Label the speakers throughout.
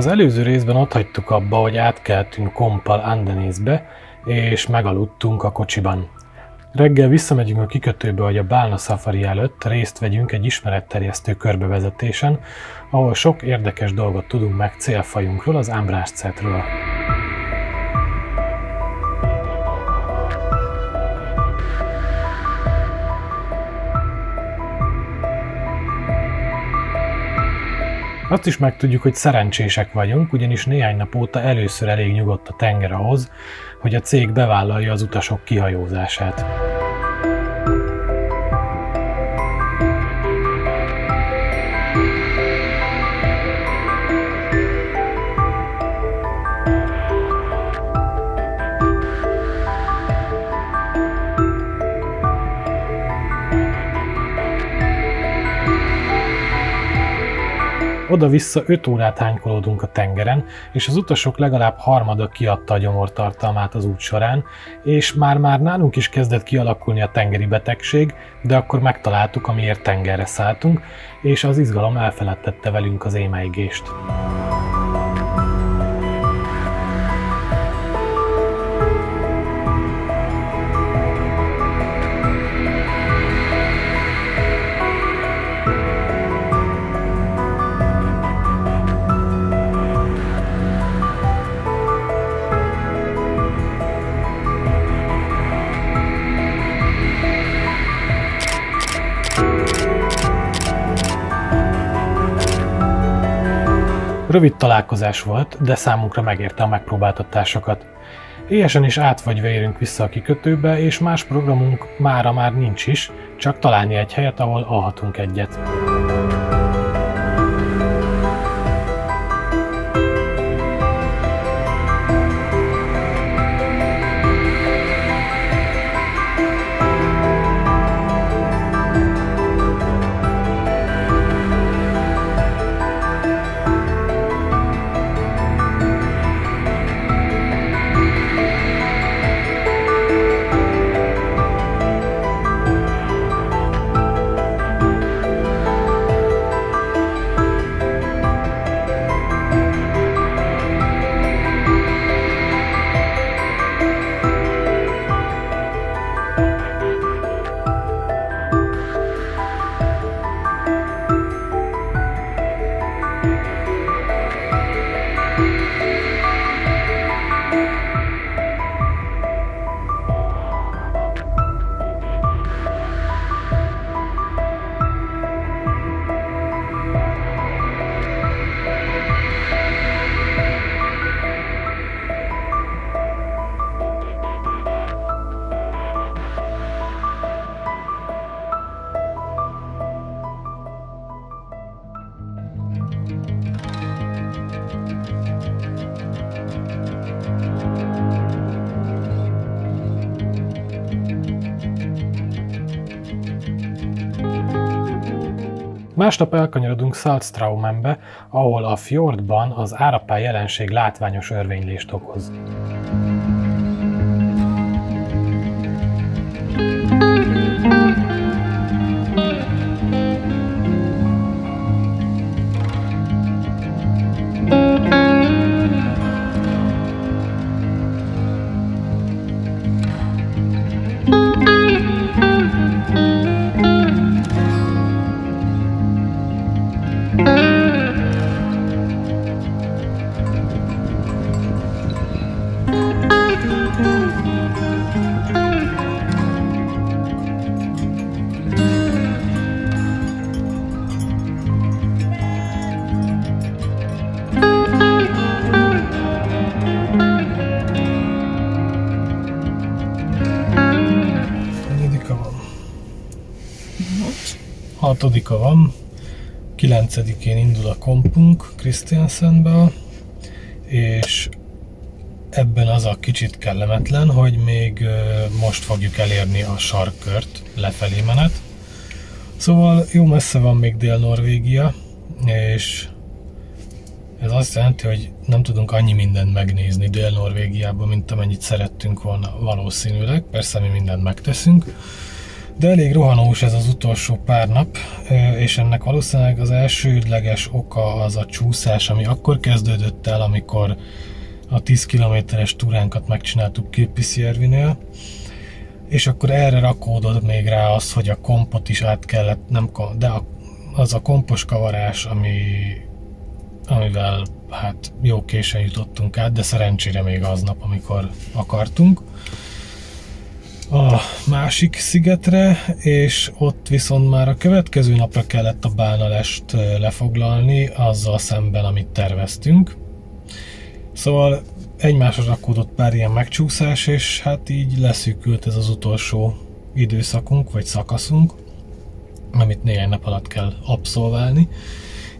Speaker 1: Az előző részben ott hagytuk abba, hogy átkeltünk kompal Andenészbe, és megaludtunk a kocsiban. Reggel visszamegyünk a kikötőbe, hogy a Bálna Szafari előtt részt vegyünk egy ismeretterjesztő körbevezetésen, ahol sok érdekes dolgot tudunk meg célfajunkról, az Ambrászcetről. Azt is megtudjuk, hogy szerencsések vagyunk, ugyanis néhány nap óta először elég nyugodt a tenger ahhoz, hogy a cég bevállalja az utasok kihajózását. Oda-vissza 5 órát hánykolódunk a tengeren, és az utasok legalább harmada kiadta a gyomortartalmát az út során, és már nálunk is kezdett kialakulni a tengeri betegség, de akkor megtaláltuk, amiért tengerre szálltunk, és az izgalom elfeledtette velünk az émeigést. Rövid találkozás volt, de számunkra megérte a megpróbáltatásokat. Éhesen is átfagyva érünk vissza a kikötőbe, és más programunk mára már nincs is, csak találni egy helyet, ahol alhatunk egyet. Másnap elkanyarodunk Saltstraumenbe, ahol a fjordban az árapály jelenség látványos örvénylést okoz. Hatodika van, 9-én indul a kompunk Kristiansenbe, és ebben az a kicsit kellemetlen, hogy még most fogjuk elérni a sarkkört, lefelé menet. Szóval jó messze van még Dél-Norvégia, és ez azt jelenti, hogy nem tudunk annyi mindent megnézni Dél-Norvégiában, mint amennyit szerettünk volna valószínűleg. Persze mi mindent megteszünk, De elég rohanós ez az utolsó pár nap, és ennek valószínűleg az elsődleges oka az a csúszás, ami akkor kezdődött el, amikor a 10 kilométeres túránkat megcsináltuk Kilpisjärvinél, és akkor erre rakódott még rá az, hogy a kompot is át kellett, az a kompos kavarás, amivel hát jó későn jutottunk át, de szerencsére még aznap, amikor akartunk, a másik szigetre, és ott viszont már a következő napra kellett a Bánalest lefoglalni, azzal szemben, amit terveztünk. Szóval egymásra rakódott pár ilyen megcsúszás, és hát így leszűkült ez az utolsó időszakunk, vagy szakaszunk, amit néhány nap alatt kell abszolválni.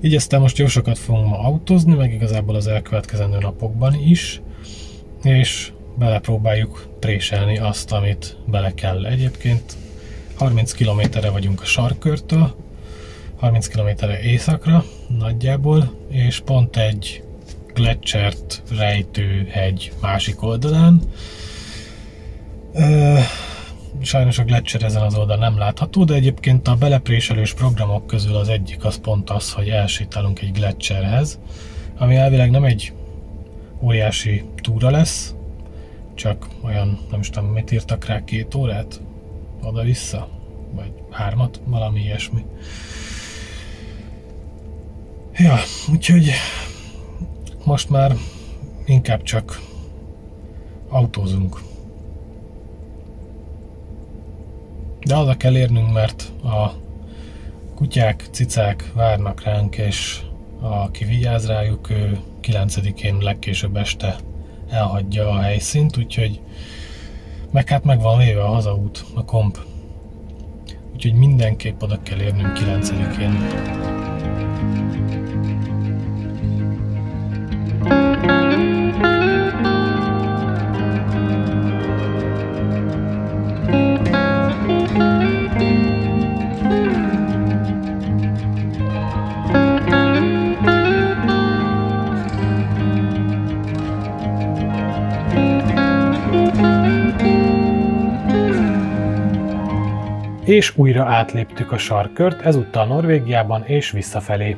Speaker 1: Így aztán most jó sokat fogunk ma autózni, meg igazából az elkövetkezendő napokban is, és belepróbáljuk préselni azt, amit bele kell. Egyébként 30 kilométerre vagyunk a sarkkörtől, 30 kilométerre északra nagyjából, és pont egy gletschert rejtő hegy másik oldalán. Sajnos a gletscher ezen az oldalon nem látható, de egyébként a belepréselős programok közül az egyik az pont az, hogy elsétálunk egy gletscherhez, ami elvileg nem egy óriási túra lesz, csak olyan, nem is tudom, mit írtak rá, 2 órát oda-vissza, vagy 3, valami ilyesmi. Ja, úgyhogy most már inkább csak autózunk. De oda kell érnünk, mert a kutyák, cicák várnak ránk, és aki vigyáz rájuk, ő 9-én legkésőbb este elhagyja a helyszínt, úgyhogy meg van véve a hazaút, a komp. Úgyhogy mindenképp oda kell érnünk 9-én. És újra átléptük a sarkkört, ezúttal Norvégiában és visszafelé.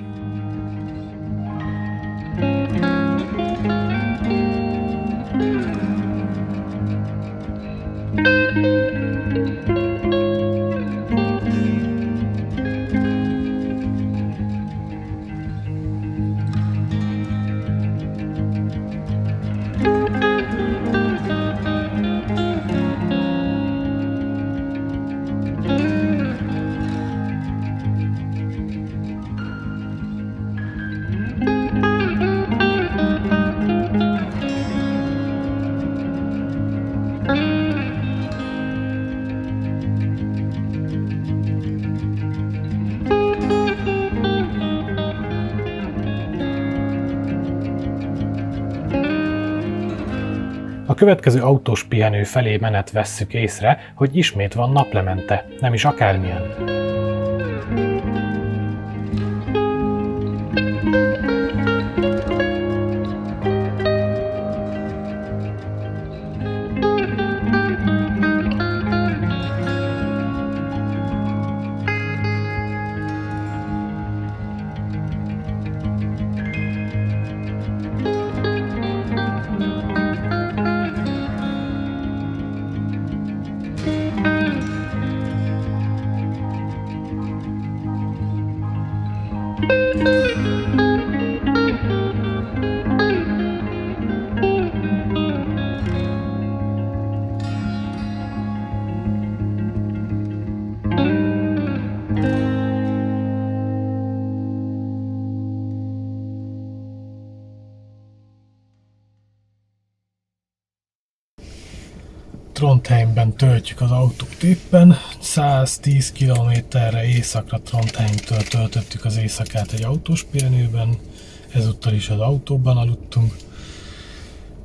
Speaker 1: A következő autós pihenő felé menet vesszük észre, hogy ismét van naplemente, nem is akármilyen. Trondheimben töltjük az autót éppen, 110 kilométerre északra Trondheimtől töltöttük az éjszakát egy autós pihenőben, ezúttal is az autóban aludtunk.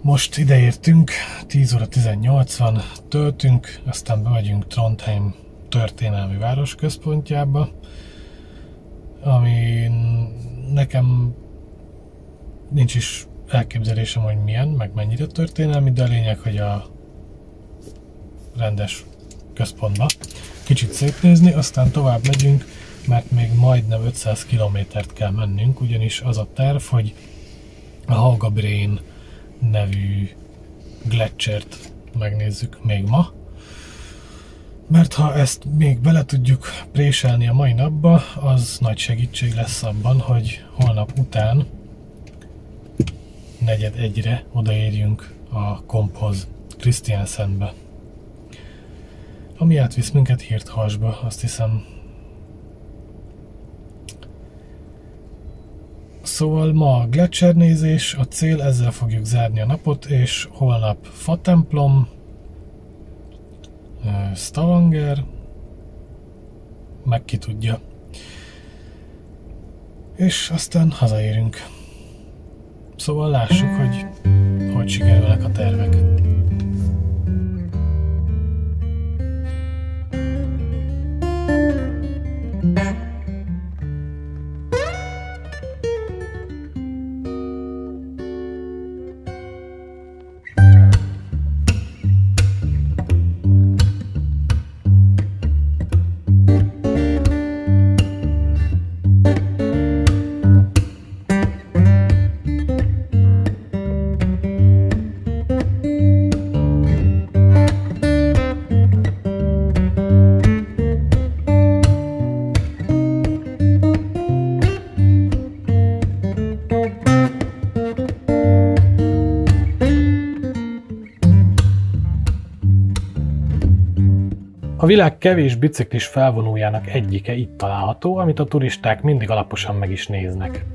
Speaker 1: Most ideértünk, 10 óra 18 van, töltünk, aztán bemegyünk Trondheim történelmi városközpontjába, ami nekem nincs is elképzelésem, hogy milyen, meg mennyire történelmi, de a lényeg, hogy a rendes központba. kicsit szétnézni, aztán tovább megyünk, mert még majdnem 500 kilométert kell mennünk, ugyanis az a terv, hogy a Haugabrén nevű gletschert megnézzük még ma. Mert ha ezt még bele tudjuk préselni a mai napba, az nagy segítség lesz abban, hogy holnap után 4:45-re odaérjünk a komphoz, Kristiansenbe. Ami átvisz minket Hirthalsba, azt hiszem. Szóval ma a gletszernézés, a cél, ezzel fogjuk zárni a napot, és holnap fatemplom, Stavanger, meg ki tudja. És aztán hazaérünk. Szóval lássuk, hogy sikerülnek a tervek. A világ kevés biciklis felvonójának egyike itt található, amit a turisták mindig alaposan meg is néznek.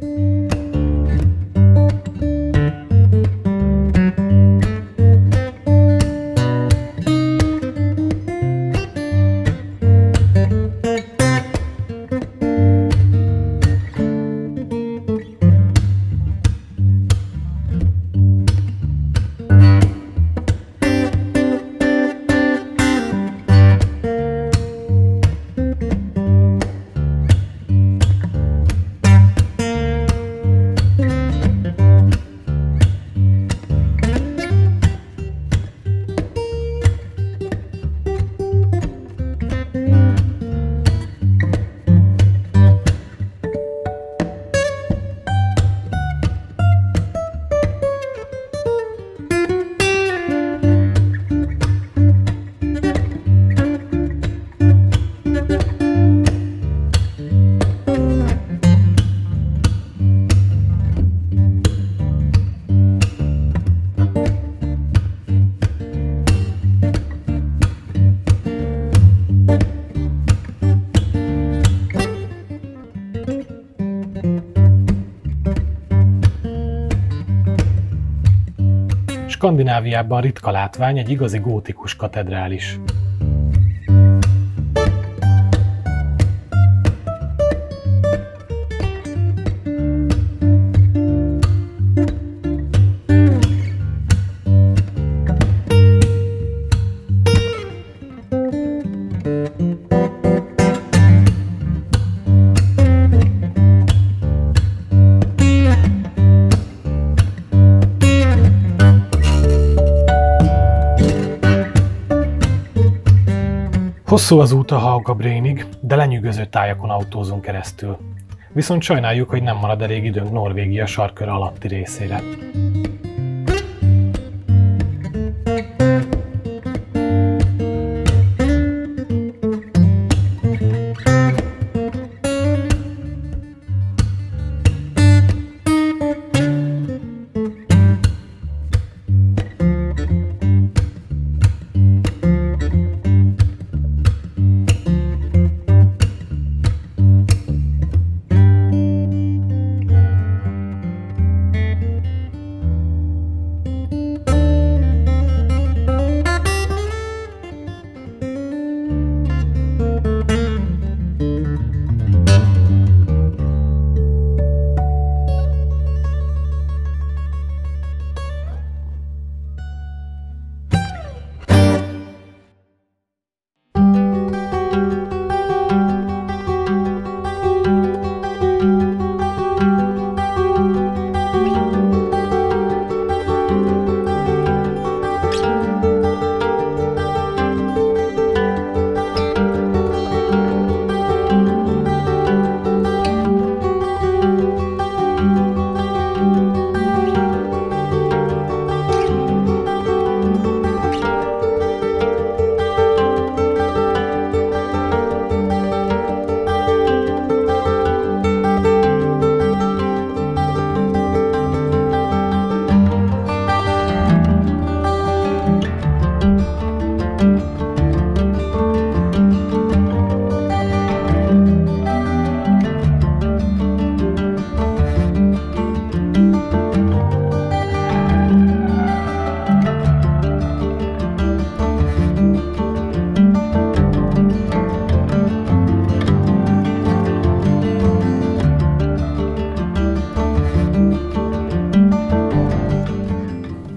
Speaker 1: Skandináviában ritka látvány egy igazi gótikus katedrális. Hosszú az út a Haugabrénig, de lenyűgöző tájakon autózunk keresztül. Viszont sajnáljuk, hogy nem marad elég időnk Norvégia sarkköre alatti részére.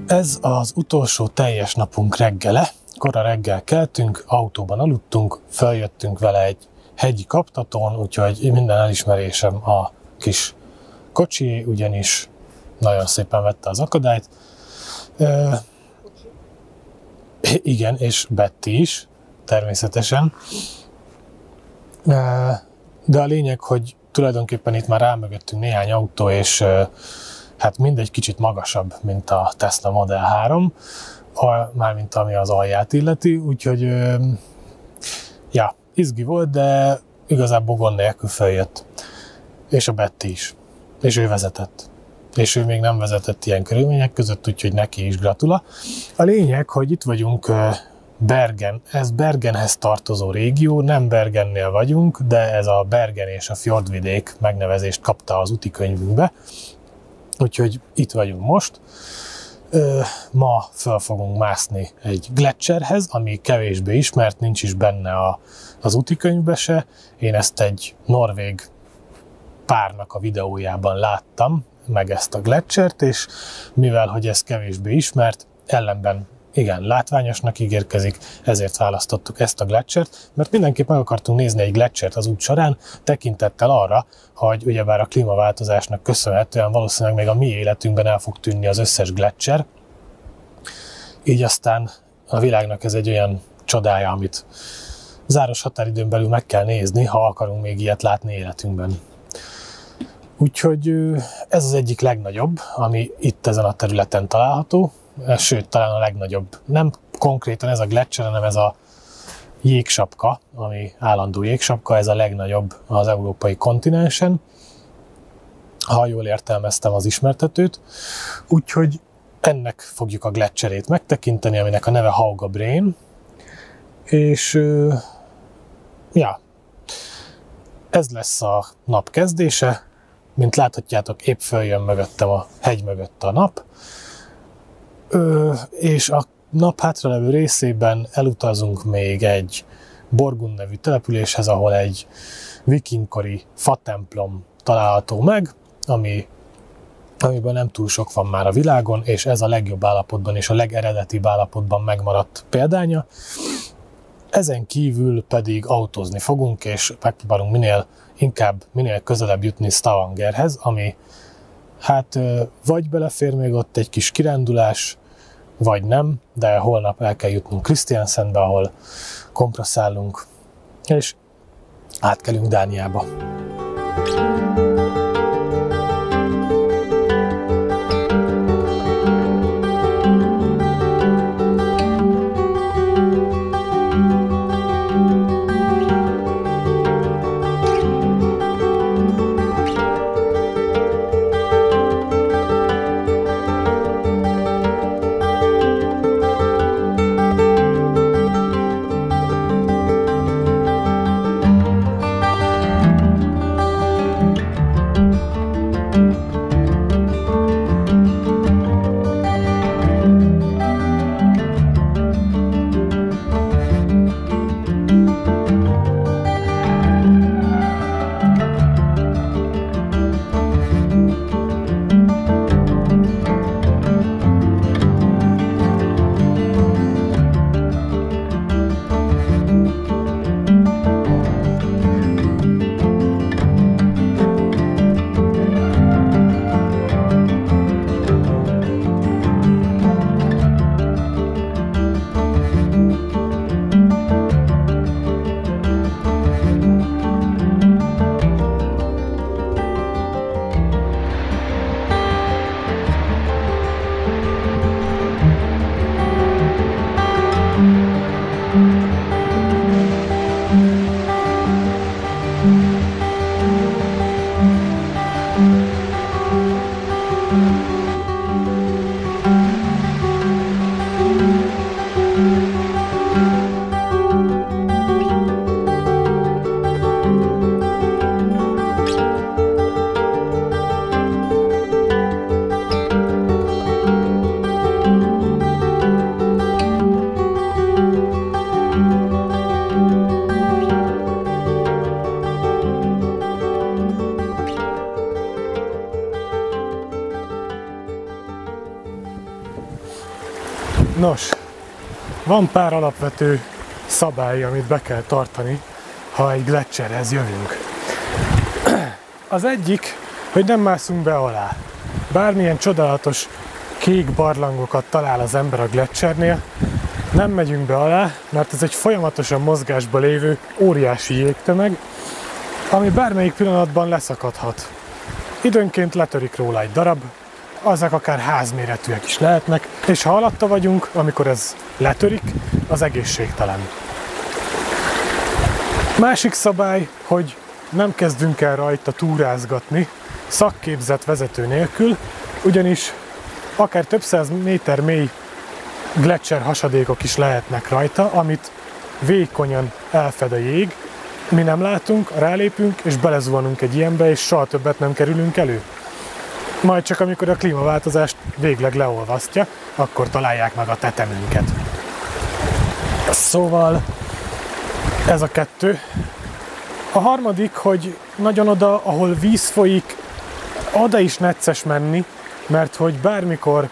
Speaker 1: Ez az utolsó teljes napunk reggele. Kora reggel keltünk, autóban aludtunk, feljöttünk vele egy hegyi kaptatón, úgyhogy minden elismerésem a kis kocsié, ugyanis nagyon szépen vette az akadályt. Igen, és Betty is, természetesen. De a lényeg, hogy tulajdonképpen itt már rámögöttünk néhány autó, és hát mindegy kicsit magasabb, mint a Tesla Model 3, mármint ami az alját illeti, úgyhogy ja, izgi volt, de igazából gond nélkül feljött. És a Betty is. És ő vezetett. És ő még nem vezetett ilyen körülmények között, úgyhogy neki is gratula. A lényeg, hogy itt vagyunk Bergen, ez Bergenhez tartozó régió, nem Bergennél vagyunk, de ez a Bergen és a Fjordvidék megnevezést kapta az úti könyvünkbe. Úgyhogy itt vagyunk most. Ma fel fogunk mászni egy gletscherhez, ami kevésbé ismert, nincs is benne az útikönyvbe se. Én ezt egy norvég párnak a videójában láttam, meg ezt a gletschert, és mivel, hogy ez kevésbé ismert, ellenben igen, látványosnak ígérkezik, ezért választottuk ezt a gletschert, mert mindenképp meg akartunk nézni egy gletschert az út során, tekintettel arra, hogy ugyebár a klímaváltozásnak köszönhetően valószínűleg még a mi életünkben el fog tűnni az összes gletscher. Így aztán a világnak ez egy olyan csodája, amit záros határidőn belül meg kell nézni, ha akarunk még ilyet látni életünkben. Úgyhogy ez az egyik legnagyobb, ami itt ezen a területen található, sőt, talán a legnagyobb. Nem konkrétan ez a gletscher, hanem ez a jégsapka, ami állandó jégsapka, ez a legnagyobb az európai kontinensen, ha jól értelmeztem az ismertetőt. Úgyhogy ennek fogjuk a gletscherét megtekinteni, aminek a neve Hauga Brain, és ja, ez lesz a nap kezdése. Mint láthatjátok, épp följön mögöttem a hegy mögött a nap, és a nap hátralevő részében elutazunk még egy Borgun nevű településhez, ahol egy vikingkori fatemplom található meg, amiben nem túl sok van már a világon, és ez a legjobb állapotban és a legeredetibb állapotban megmaradt példánya. Ezen kívül pedig autózni fogunk, és megpróbálunk minél közelebb jutni Stavangerhez, ami hát vagy belefér még ott egy kis kirándulás, vagy nem, de holnap el kell jutnunk Kristiansenbe, ahol kompra szállunk, és átkelünk Dániába. Nos, van pár alapvető szabály, amit be kell tartani, ha egy gleccserhez jövünk. Az egyik, hogy nem mászunk be alá. Bármilyen csodálatos kék barlangokat talál az ember a gleccsernél, nem megyünk be alá, mert ez egy folyamatosan mozgásban lévő óriási jégtömeg, ami bármelyik pillanatban leszakadhat. Időnként letörik róla egy darab, azok akár házméretűek is lehetnek, és ha alatta vagyunk, amikor ez letörik, az egészségtelen. Másik szabály, hogy nem kezdünk el rajta túrázgatni szakképzett vezető nélkül, ugyanis akár több száz méter mély gleccser hasadékok is lehetnek rajta, amit vékonyan elfed a jég, mi nem látunk, rálépünk és belezuhanunk egy ilyenbe, és soha többet nem kerülünk elő. Majd csak amikor a klímaváltozást végleg leolvasztja, akkor találják meg a tetemünket. Szóval ez a kettő. A harmadik, hogy nagyon oda, ahol víz folyik, oda is necces menni, mert hogy bármikor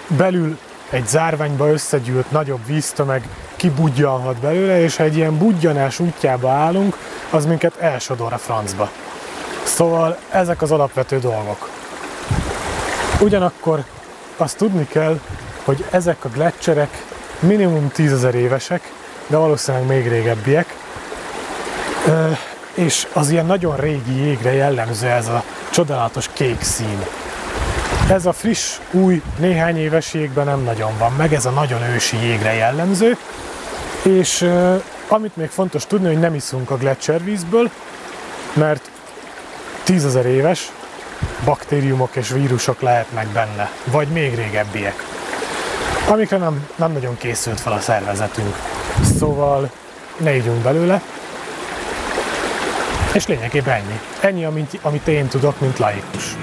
Speaker 1: belül egy zárványba összegyűlt nagyobb víztömeg kibudjanhat belőle, és ha egy ilyen budjanás útjába állunk, az minket elsodor a francba. Szóval ezek az alapvető dolgok. Ugyanakkor azt tudni kell, hogy ezek a gleccserek minimum 10 000 évesek, de valószínűleg még régebbiek, és az ilyen nagyon régi jégre jellemző ez a csodálatos kék szín. Ez a friss, új, néhány éves jégben nem nagyon van meg, ez a nagyon ősi jégre jellemző, és amit még fontos tudni, hogy nem iszunk a gleccservízből, mert 10 000 éves baktériumok és vírusok lehetnek benne, vagy még régebbiek, amikre nem nagyon készült fel a szervezetünk. Szóval ne ígyunk belőle, és lényegében ennyi. Ennyi, amit én tudok, mint laikus.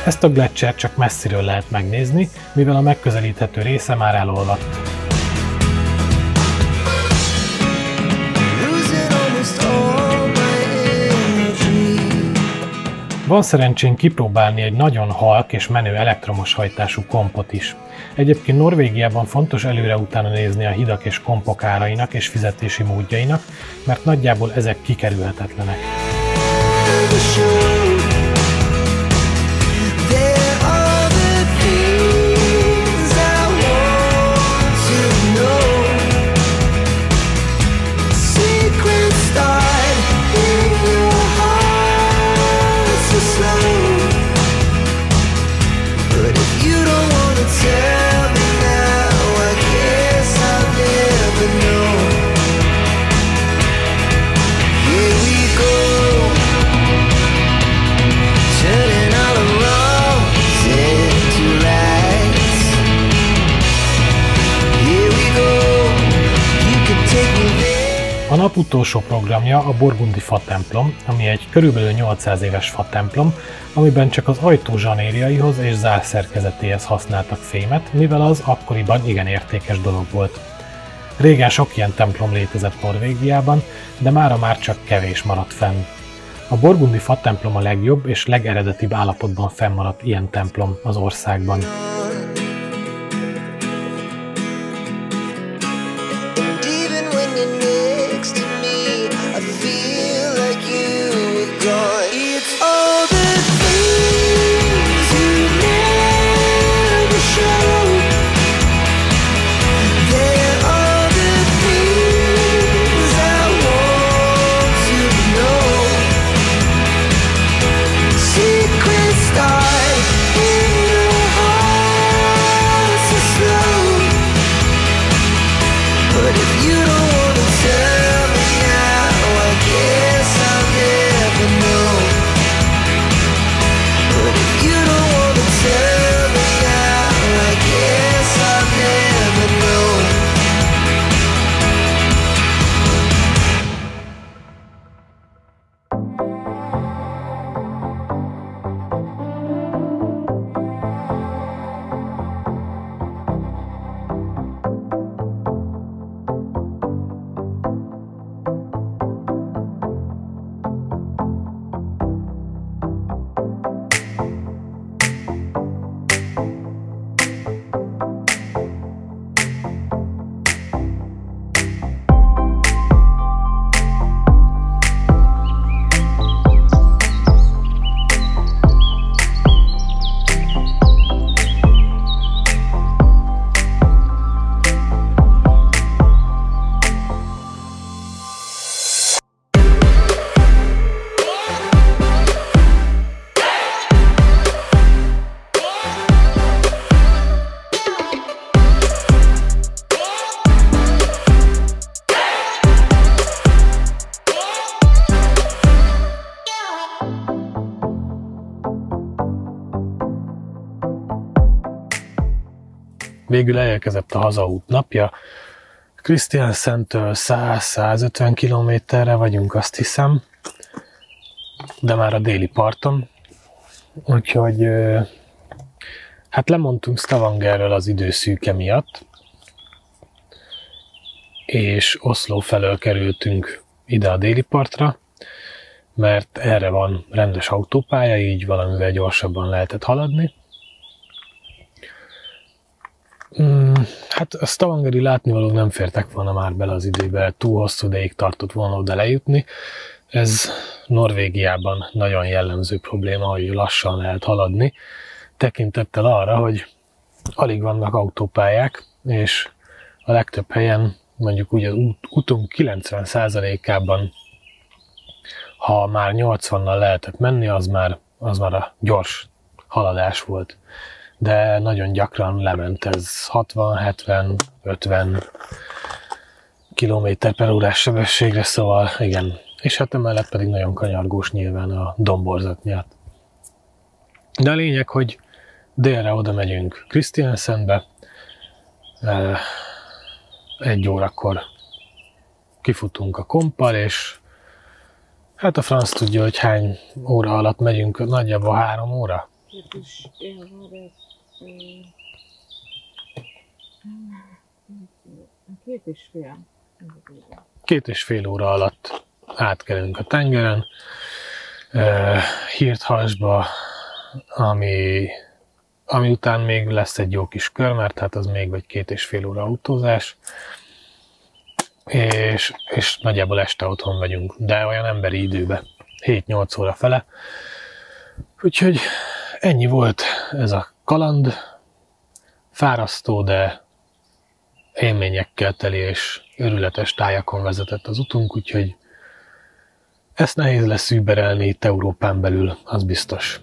Speaker 1: Ezt a gleccser csak messziről lehet megnézni, mivel a megközelíthető része már elolvadt. Van szerencsénk kipróbálni egy nagyon halk és menő elektromos hajtású kompot is. Egyébként Norvégiában fontos előre-utána nézni a hidak és kompok árainak és fizetési módjainak, mert nagyjából ezek kikerülhetetlenek. A nap utolsó programja a Burgundi fatemplom, ami egy körülbelül 800 éves fatemplom, amiben csak az ajtó zsanérjaihoz és zárszerkezetéhez használtak fémet, mivel az akkoriban igen értékes dolog volt. Régen sok ilyen templom létezett Norvégiában, de mára már csak kevés maradt fenn. A Burgundi fatemplom a legjobb és legeredetibb állapotban fennmaradt ilyen templom az országban.
Speaker 2: No
Speaker 1: Végül elérkezett a hazaút napja. Kristiansandtől 100-150 kilométerre vagyunk, azt hiszem, de már a déli parton. Úgyhogy hát lemondtunk Stavangerről az időszűke miatt, és Oszló felől kerültünk ide a déli partra, mert erre van rendes autópálya, így valamivel gyorsabban lehetett haladni. Hát a stavangeri látnivalók nem fértek volna már bele az időbe, túl hosszú ideig tartott volna oda lejutni. Ez Norvégiában nagyon jellemző probléma, hogy lassan lehet haladni, tekintettel arra, hogy alig vannak autópályák, és a legtöbb helyen, mondjuk úgy az útunk 90%-ában, ha már 80-nal lehetett menni, az már a gyors haladás volt. De nagyon gyakran lement ez 60, 70, 50 km/órás sebességre, szóval igen. És hát emellett pedig nagyon kanyargós nyilván a domborzat miatt. De a lényeg, hogy délre oda megyünk Kristiansandbe, 1 órakor kifutunk a komppal, és hát a franc tudja, hogy hány óra alatt megyünk, nagyjából 3 óra. 2,5 óra alatt átkelünk a tengeren, Hirthalsba, ami után még lesz egy jó kis kör, mert hát az még vagy 2,5 óra autózás, és nagyjából este otthon vagyunk, de olyan emberi időben, 7-8 óra fele. Úgyhogy ennyi volt ez a kaland, fárasztó, de élményekkel teli és őrületes tájakon vezetett az utunk, úgyhogy ezt nehéz lesz überelni itt Európán belül, az biztos.